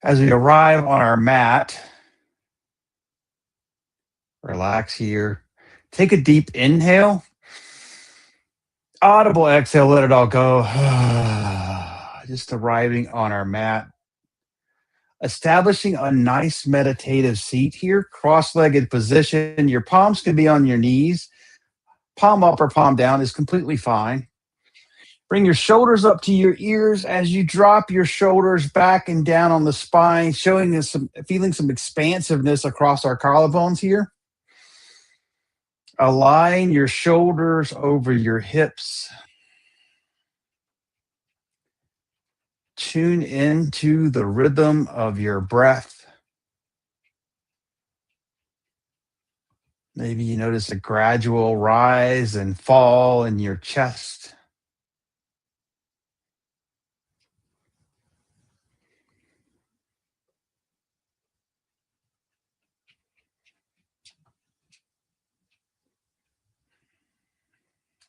As we arrive on our mat, relax here. Take a deep inhale, audible exhale, let it all go. Just arriving on our mat. Establishing a nice meditative seat here, cross legged position. Your palms can be on your knees. Palm up or palm down is completely fine. Bring your shoulders up to your ears as you drop your shoulders back and down on the spine, showing us feeling some expansiveness across our collarbones here. Align your shoulders over your hips. Tune into the rhythm of your breath. Maybe you notice a gradual rise and fall in your chest.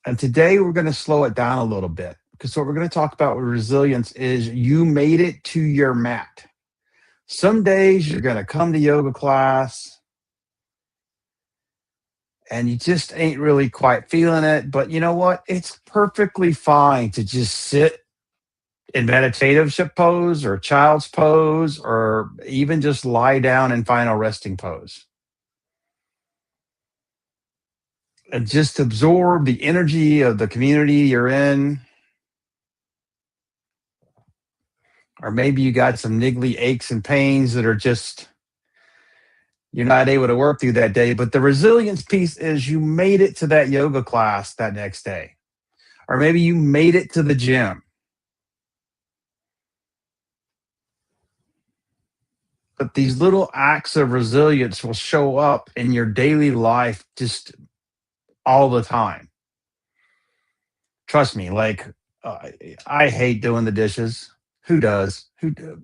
And today we're going to slow it down a little bit because what we're going to talk about with resilience is you made it to your mat. Some days you're going to come to yoga class and you just ain't really quite feeling it. But you know what? It's perfectly fine to just sit in meditative pose or child's pose or even just lie down in final resting pose and just absorb the energy of the community you're in. Or maybe you got some niggly aches and pains that are just you're not able to work through that day. But the resilience piece is you made it to that yoga class that next day. Or maybe you made it to the gym. But these little acts of resilience will show up in your daily life just all the time. Trust me, like uh, I hate doing the dishes. Who does?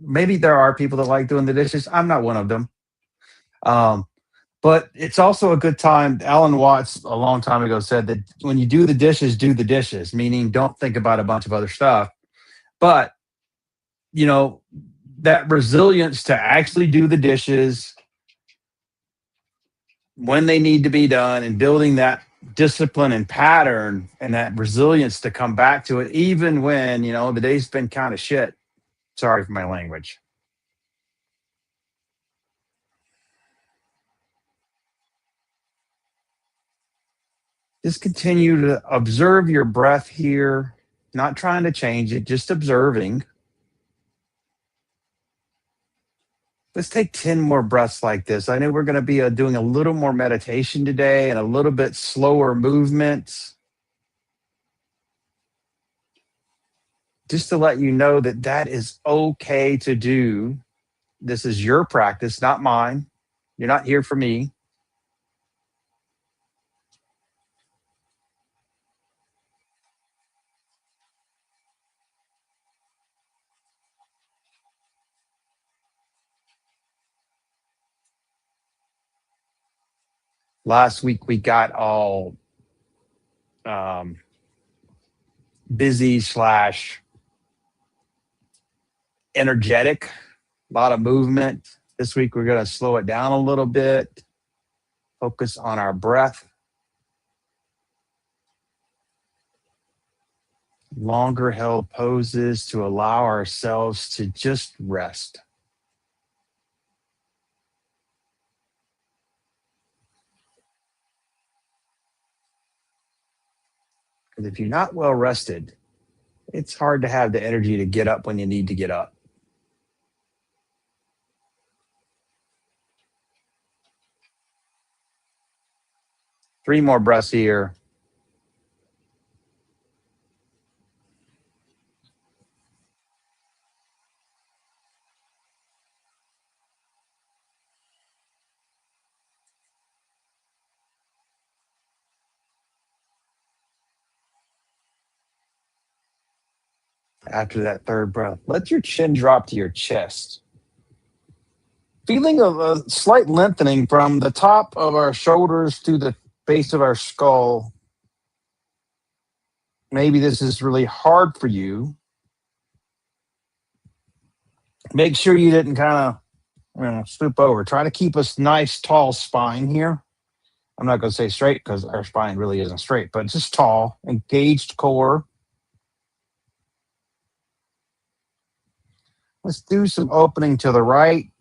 Maybe there are people that like doing the dishes. I'm not one of them. Um, but it's also a good time. Alan Watts a long time ago said that when you do the dishes, meaning don't think about a bunch of other stuff. But you know that resilience to actually do the dishes when they need to be done and building that discipline and pattern and that resilience to come back to it even when the day's been kind of shit. Sorry for my language. Just continue to observe your breath here, not trying to change it, just observing. Let's take 10 more breaths like this. I know we're going to be doing a little more meditation today and a little bit slower movements, just to let you know that that is okay to do. This is your practice, not mine. You're not here for me. Last week we got all um, busy slash energetic, a lot of movement. This week we're going to slow it down a little bit, focus on our breath, longer held poses to allow ourselves to just rest. Because if you're not well rested, it's hard to have the energy to get up when you need to get up. Three more breaths here. After that third breath, let your chin drop to your chest. Feeling of a slight lengthening from the top of our shoulders to the base of our skull. Maybe this is really hard for you. Make sure you didn't kind of swoop over. Try to keep a nice tall spine here. I'm not going to say straight because our spine really isn't straight, but just tall, engaged core. Let's do some opening to the right,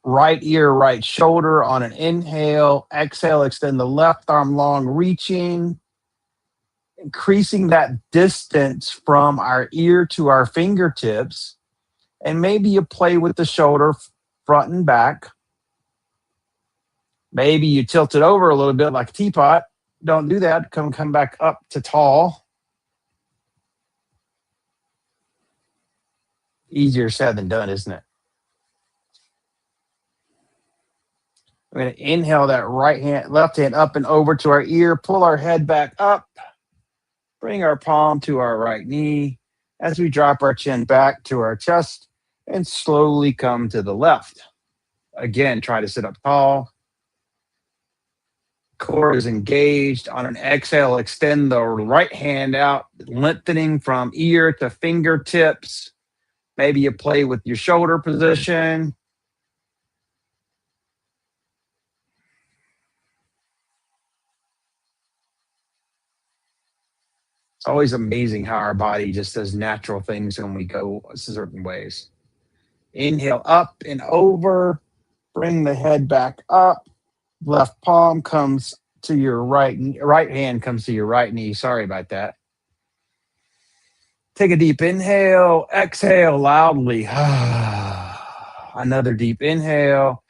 right ear, right shoulder on an inhale. Exhale, extend the left arm long, reaching, increasing that distance from our ear to our fingertips. And maybe you play with the shoulder front and back. Maybe you tilt it over a little bit like a teapot. Don't do that. Come back up to tall. Easier said than done, isn't it? We're going to inhale that left hand up and over to our ear. Pull our head back up. Bring our palm to our right knee as we drop our chin back to our chest and slowly come to the left. Again, try to sit up tall. Core is engaged. On an exhale, extend the right hand out, lengthening from ear to fingertips. Maybe you play with your shoulder position. It's always amazing how our body just does natural things when we go certain ways. Inhale up and over. Bring the head back up. Left palm comes to your right hand comes to your right knee. Sorry about that. Take a deep inhale, exhale loudly. Another deep inhale,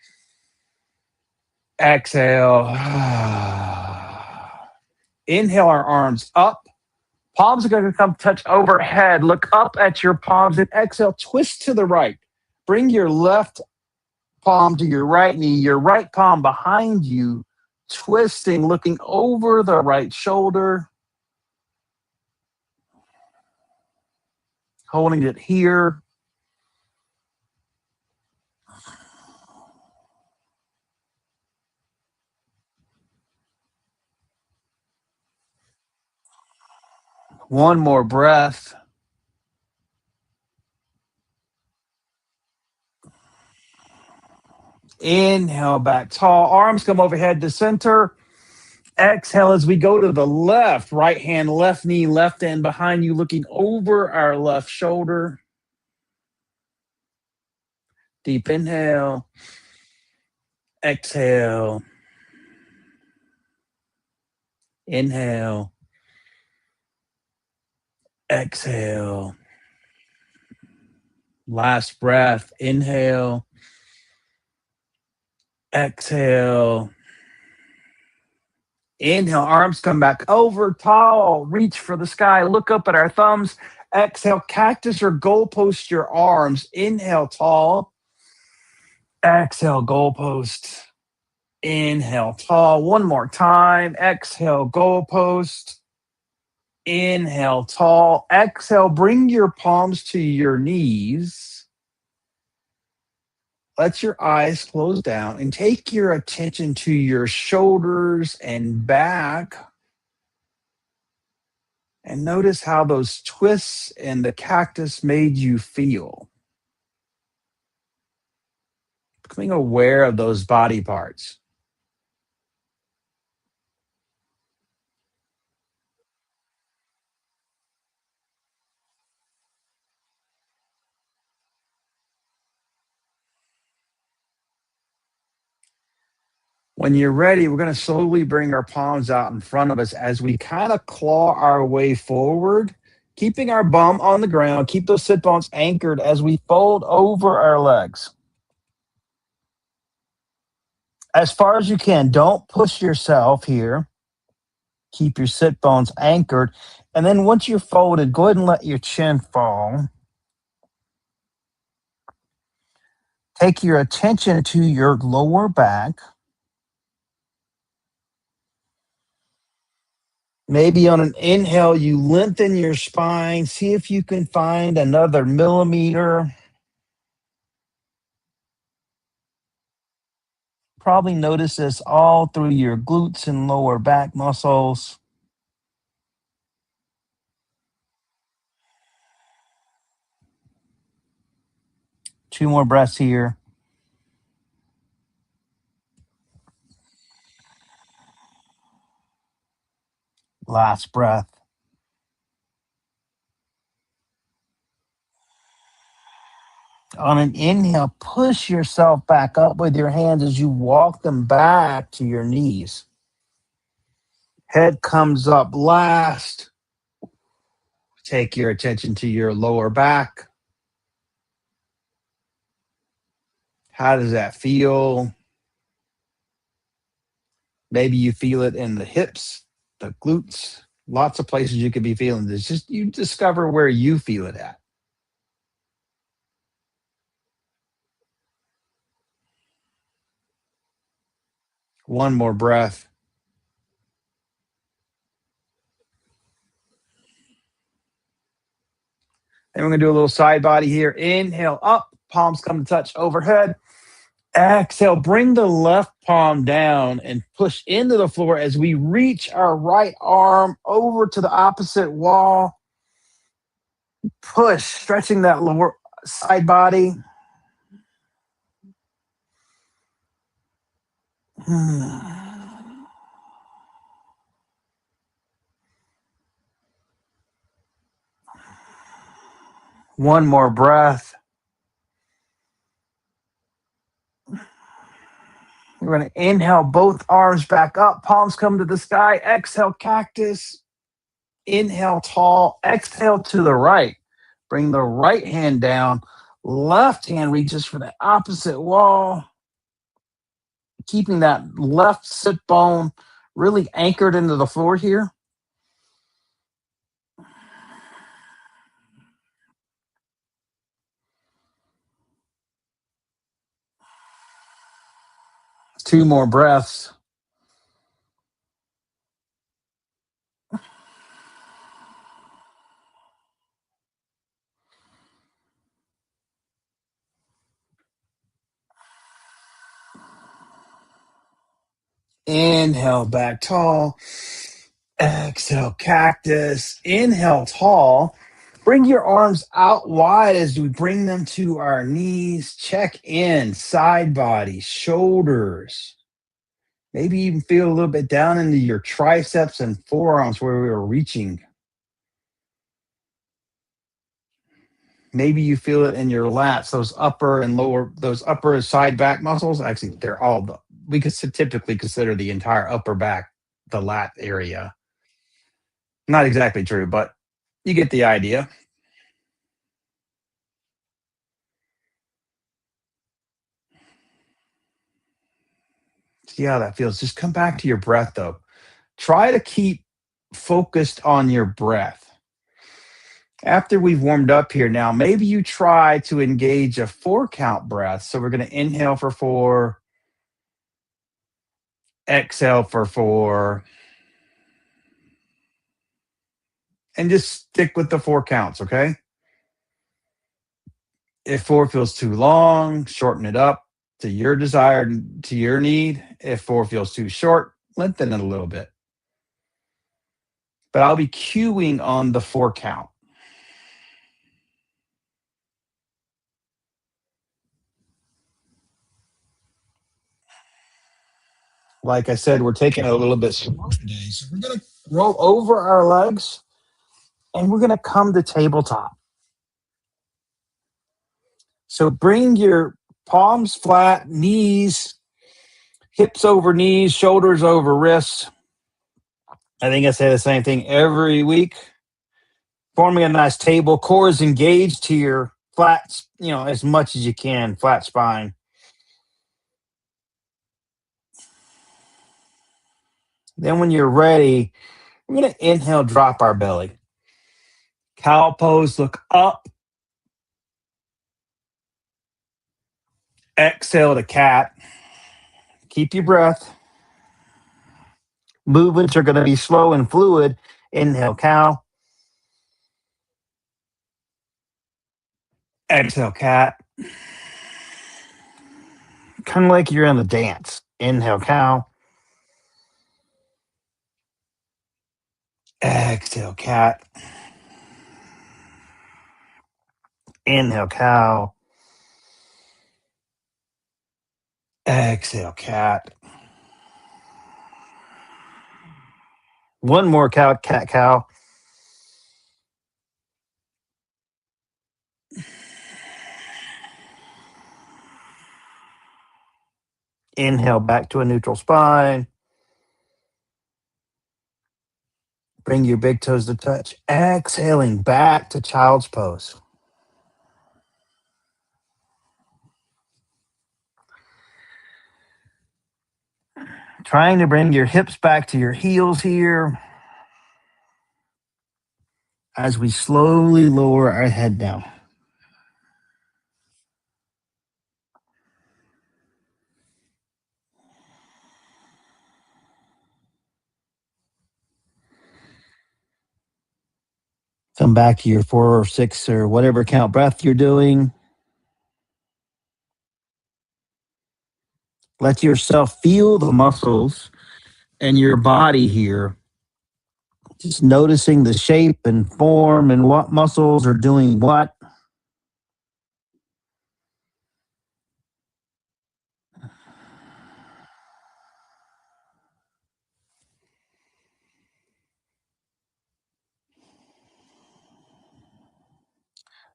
exhale. Inhale our arms up. Palms are going to come touch overhead. Look up at your palms and exhale. Twist to the right. Bring your left palm to your right knee, your right palm behind you, twisting, looking over the right shoulder, holding it here. One more breath. Inhale back tall. Arms come overhead to center. Exhale as we go to the left. Right hand, left knee, left hand behind you, looking over our left shoulder. Deep inhale. Exhale. Inhale. Exhale. Last breath. Inhale. Exhale. Inhale, arms come back over, tall, reach for the sky, look up at our thumbs. Exhale, cactus or goalpost your arms. Inhale, tall. Exhale, goalpost. Inhale, tall. One more time. Exhale, goalpost. Inhale, tall. Exhale, bring your palms to your knees. Let your eyes close down and take your attention to your shoulders and back. And notice how those twists and the cactus made you feel. Becoming aware of those body parts. When you're ready, we're going to slowly bring our palms out in front of us as we kind of claw our way forward, keeping our bum on the ground. Keep those sit bones anchored as we fold over our legs. As far as you can, don't push yourself here. Keep your sit bones anchored. And then once you're folded, go ahead and let your chin fall. Take your attention to your lower back. Maybe on an inhale, you lengthen your spine. See if you can find another millimeter. Probably notice this all through your glutes and lower back muscles. 2 more breaths here. Last breath. On an inhale, push yourself back up with your hands as you walk them back to your knees. Head comes up last. Take your attention to your lower back. How does that feel? Maybe you feel it in the hips, the glutes, lots of places you could be feeling this. Just you discover where you feel it at. One more breath. And we're going to do a little side body here. Inhale up, palms come to touch overhead. Exhale, bring the left palm down and push into the floor as we reach our right arm over to the opposite wall. Push, stretching that lower side body. One more breath. We're going to inhale both arms back up, palms come to the sky. Exhale, cactus. Inhale, tall. Exhale to the right. Bring the right hand down. Left hand reaches for the opposite wall. Keeping that left sit bone really anchored into the floor here. Two more breaths. Inhale, back tall. Exhale, cactus. Inhale, tall. Bring your arms out wide as we bring them to our knees. Check in, side body, shoulders. Maybe even feel a little bit down into your triceps and forearms where we were reaching. Maybe you feel it in your lats, those upper and lower, those upper and side back muscles. Actually, they're all, we could typically consider the entire upper back the lat area. Not exactly true, but you get the idea. See how that feels. Just come back to your breath, though. Try to keep focused on your breath. After we've warmed up here now, maybe you try to engage a 4-count breath. So we're going to inhale for 4, exhale for 4, and just stick with the 4 counts, okay? If 4 feels too long, shorten it up to your desired, to your need. If 4 feels too short, lengthen it a little bit. But I'll be cueing on the 4 count. Like I said, we're taking it a little bit slow today. So we're going to roll over our legs and we're going to come to tabletop. So bring your palms flat, knees, hips over knees, shoulders over wrists. I think I say the same thing every week. Forming a nice table, core is engaged here, flat, as much as you can, flat spine. Then when you're ready, we're going to inhale, drop our belly. Cow pose, look up. Exhale to cat. Keep your breath. Movements are going to be slow and fluid. Inhale, cow. Exhale, cat. Kind of like you're in the dance. Inhale, cow. Exhale, cat. Inhale, cow. Exhale, cat. One more cow, cat, cow. Inhale back to a neutral spine. Bring your big toes to touch. Exhaling back to child's pose. Trying to bring your hips back to your heels here as we slowly lower our head down. Come back to your 4 or 6 or whatever count breath you're doing. Let yourself feel the muscles in your body here. Just noticing the shape and form and what muscles are doing what.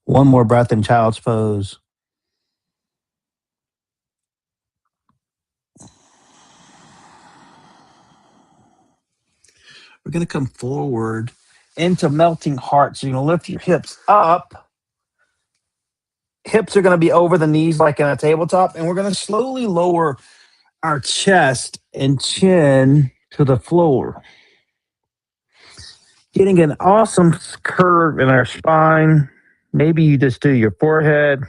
One more breath in child's pose. We're going to come forward into melting heart. So you're going to lift your hips up. Hips are going to be over the knees like in a tabletop. And we're going to slowly lower our chest and chin to the floor. Getting an awesome curve in our spine. Maybe you just do your forehead.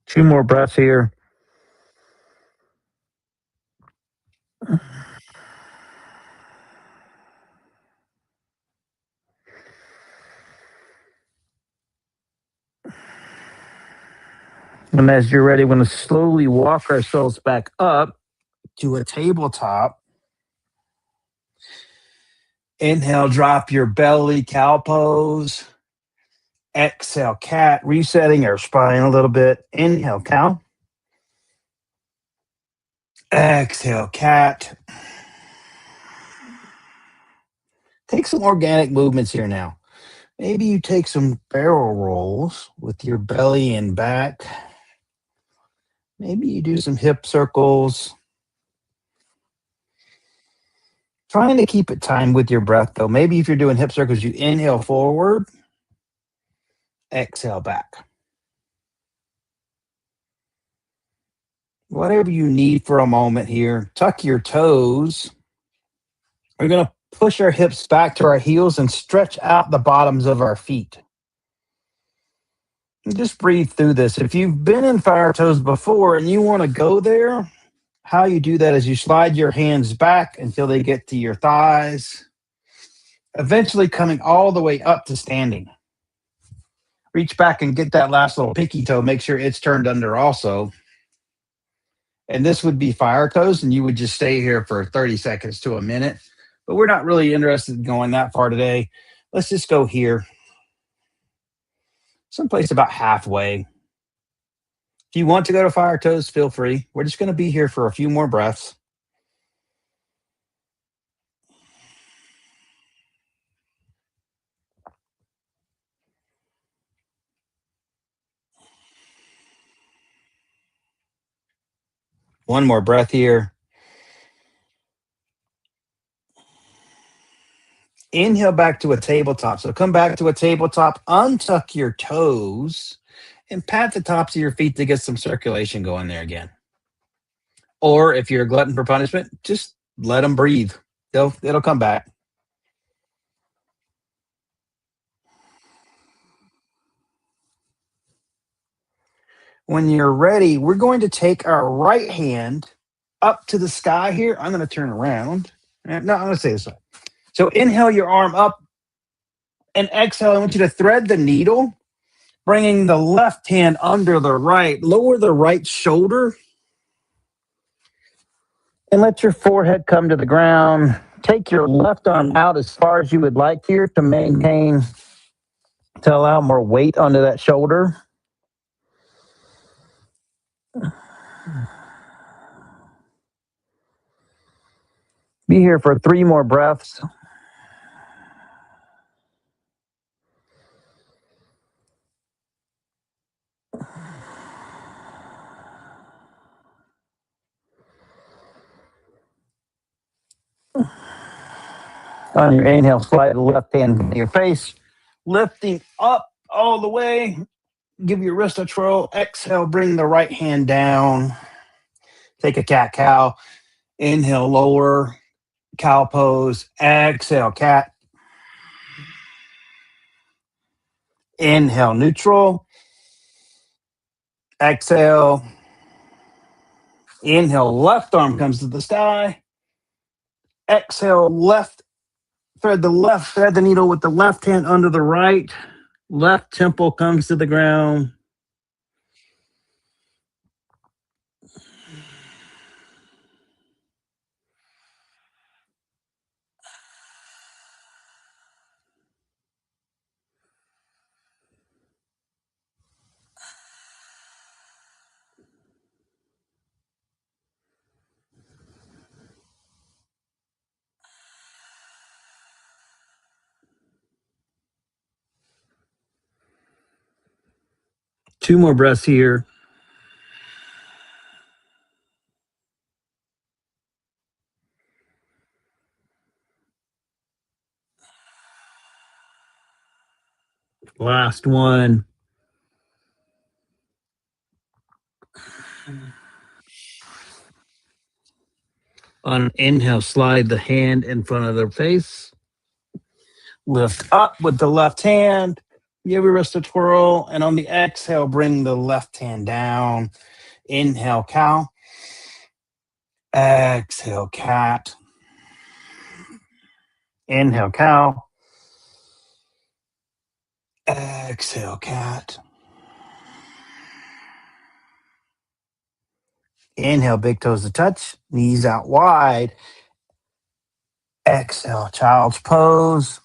Two more breaths here. And as you're ready, we're going to slowly walk ourselves back up to a tabletop. Inhale, drop your belly, cow pose. Exhale, cat, resetting our spine a little bit. Inhale, cow. Exhale, cat. Take some organic movements here now. Maybe you take some barrel rolls with your belly and back. Maybe you do some hip circles. Trying to keep it timed with your breath, though. Maybe if you're doing hip circles, you inhale forward, exhale back. Whatever you need for a moment here. Tuck your toes. We're going to push our hips back to our heels and stretch out the bottoms of our feet. And just breathe through this. If you've been in fire toes before and you want to go there, how you do that is you slide your hands back until they get to your thighs, eventually coming all the way up to standing. Reach back and get that last little pinky toe. Make sure it's turned under also. And this would be fire toes, and you would just stay here for 30 seconds to a minute. But we're not really interested in going that far today. Let's just go here. Someplace about halfway. If you want to go to fire toes, feel free. We're just going to be here for a few more breaths. One more breath here. Inhale back to a tabletop. So come back to a tabletop, untuck your toes, and pat the tops of your feet to get some circulation going there again. Or if you're a glutton for punishment, just let them breathe. It'll come back. When you're ready, we're going to take our right hand up to the sky here. I'm going to turn around. No, I'm going to say this way. So inhale your arm up and exhale. I want you to thread the needle, bringing the left hand under the right. Lower the right shoulder. And let your forehead come to the ground. Take your left arm out as far as you would like here to maintain, to allow more weight onto that shoulder. Be here for 3 more breaths. On your inhale, slide the left hand to your face, lifting up all the way. Give your wrist a twirl. Exhale, bring the right hand down. Take a cat-cow. Inhale, lower, cow pose. Exhale, cat. Inhale, neutral. Exhale. Inhale, left arm comes to the sky. Exhale, left. Thread the needle with the left hand under the right. Left temple comes to the ground. Two more breaths here. Last one. On inhale, slide the hand in front of the face. Lift up with the left hand. Give your wrist a twirl. And on the exhale, bring the left hand down. Inhale, cow. Exhale, cat. Inhale, cow. Exhale, cat. Inhale, big toes to touch. Knees out wide. Exhale, child's pose.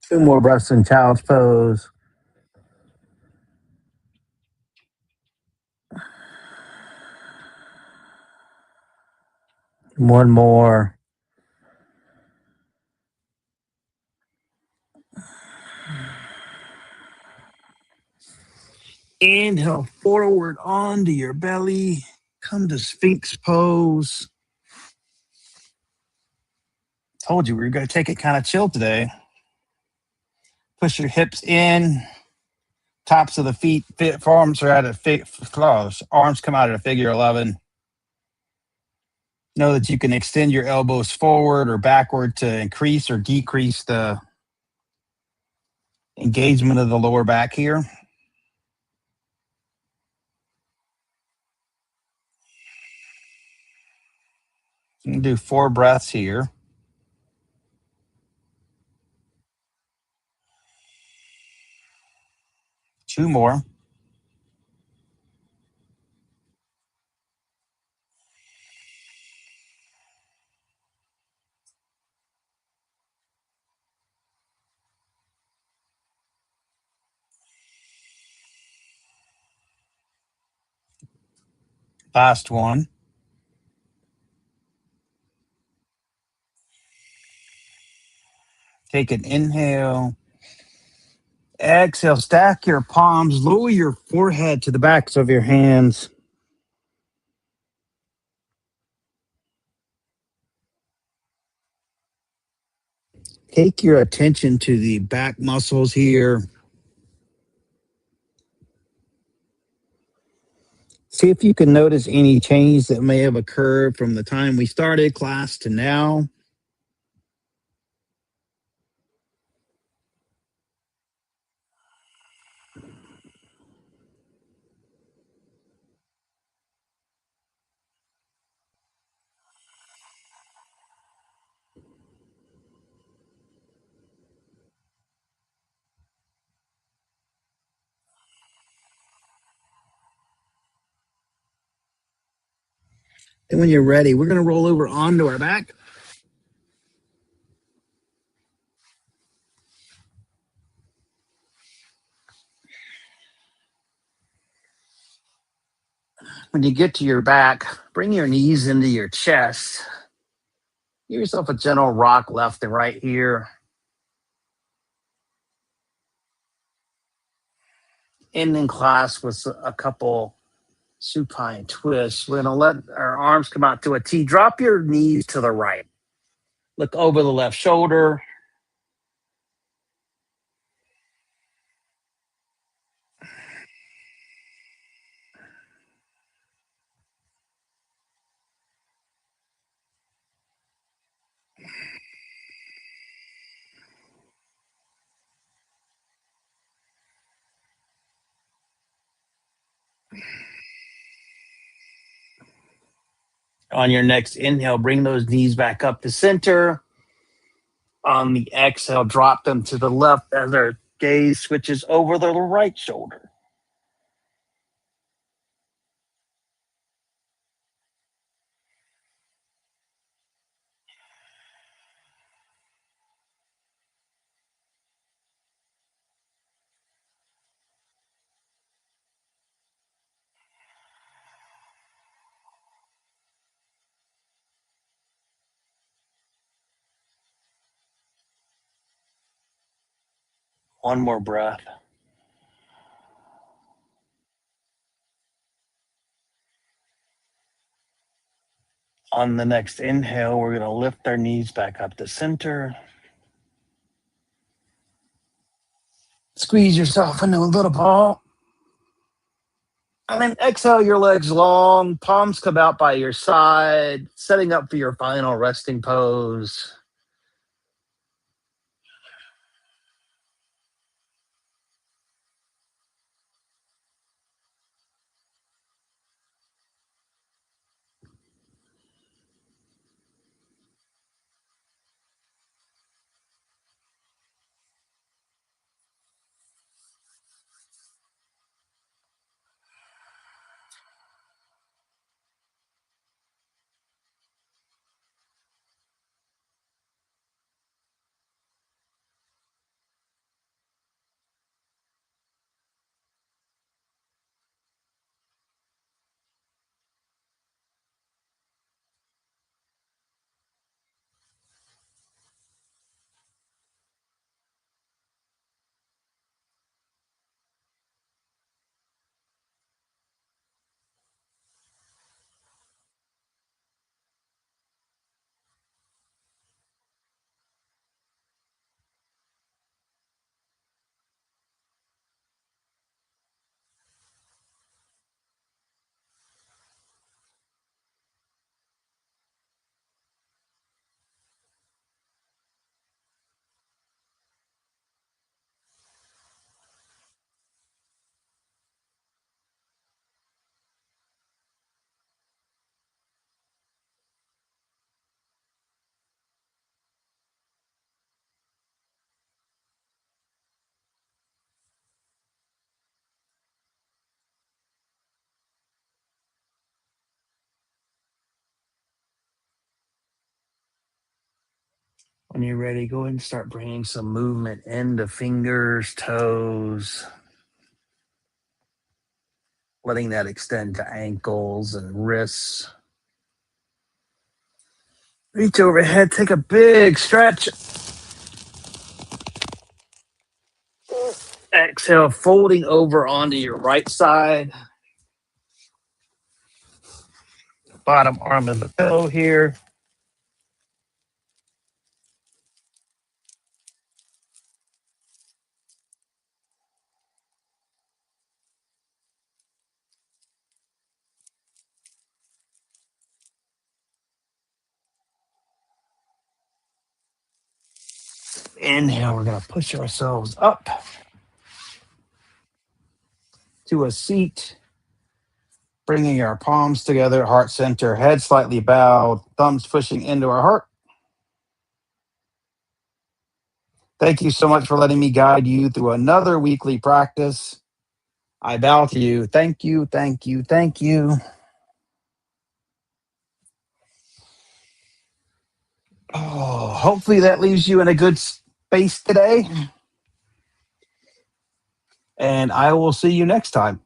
Two more breaths in child's pose. One more. Inhale forward onto your belly. Come to Sphinx pose. Told you we were going to take it kind of chill today. Push your hips in. Tops of the feet, forearms are at a arms come out at a figure 11. Know that you can extend your elbows forward or backward to increase or decrease the engagement of the lower back here. You can do 4 breaths here. Two more. Last one. Take an inhale. Exhale, stack your palms, lower your forehead to the backs of your hands. Take your attention to the back muscles here. See if you can notice any change that may have occurred from the time we started class to now. And when you're ready, we're going to roll over onto our back. When you get to your back, bring your knees into your chest. Give yourself a gentle rock left and right here. Ending class with a couple supine twists. We're going to let our arms come out to a T. Drop your knees to the right. Look over the left shoulder. On your next inhale, bring those knees back up to center. On the exhale, drop them to the left as our gaze switches over the right shoulder. One more breath. On the next inhale, we're going to lift our knees back up to center. Squeeze yourself into a little ball. And then exhale your legs long, palms come out by your side, setting up for your final resting pose. When you're ready, go ahead and start bringing some movement into fingers, toes, letting that extend to ankles and wrists. Reach overhead, take a big stretch. Exhale, folding over onto your right side. Bottom arm of the pillow here. Inhale, we're going to push ourselves up to a seat, bringing our palms together, heart center, head slightly bowed, thumbs pushing into our heart. Thank you so much for letting me guide you through another weekly practice. I bow to you. Thank you, thank you, thank you. Oh, hopefully that leaves you in a good space today. And I will see you next time.